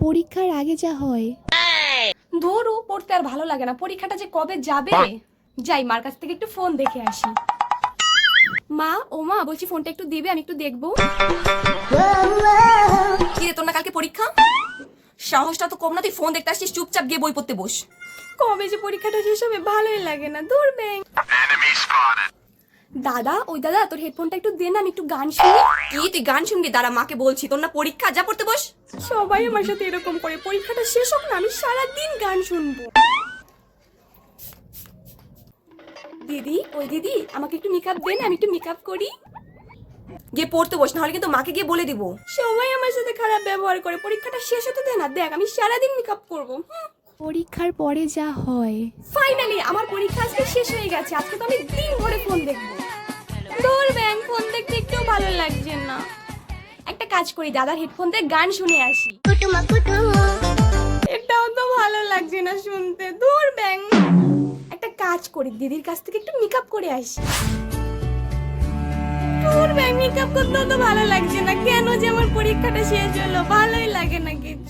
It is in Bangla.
পরীক্ষার আগে যা হয়। ধরো পড়তে আর ভালো লাগে না, পরীক্ষাটা যে কবে যাবে। যাই মার কাছ থেকে একটু ফোন দেখে আসি। মা, ও মা, বলছি ফোনটা একটু দিবে, আমি একটু দেখবো। কি রে, তোর না কালকে পরীক্ষা? সাহসটা তো কম না, তুই ফোন দেখতে আসছিস, চুপচাপ গিয়ে বই পড়তে বস। কবে যে পরীক্ষাটা শেষ হবে ভালোই লাগে না, দূর ব্যাং। দাদা, ওই দাদা তোর হেডফোনটা একটু দে না, আমি একটু গান শুনি। কি তুই গান শুনবি? দাঁড়া, মাকে বলছি। তোর না পরীক্ষা, যা পড়তে বস। সবাই আমার সাথে এরকম করে, পরীক্ষাটা শেষ হোক না, আমি সারাদিন গান শুনবো। দিদি, ওই দিদি, আমাকে একটু মেকআপ দেন, আমি একটু মেকআপ করি। গিয়ে পড়তে বস, নাহলে কিন্তু মাকে গিয়ে বলে দিব। সবাই আমার সাথে খারাপ ব্যবহার করে, পরীক্ষাটা শেষ হতে দে না, দেখ আমি সারাদিন মেকআপ করবো। পরীক্ষার পরে যা হয়। ফাইনালি আমার পরীক্ষা আজকে শেষ হয়ে গেছে, আজকে তো আমি দিন ভরে ফোন দেখবো। দূর ব্যাং, ফোন দেখতে একটু ভালো লাগছে না। একটা কাজ করি, দাদার হেডফোন দিয়ে গান শুনে আসি। এটাও তো ভালো লাগছে না শুনতে, দূর ব্যাং। একটা কাজ করি, দিদির কাছ থেকে একটু মেকআপ করে আসি। দূর ব্যাং, মেকআপ করতেও তো ভালো লাগছে না, কেন যে আমার পরীক্ষাটা শেষ হলো, ভালোই লাগে না কিছু।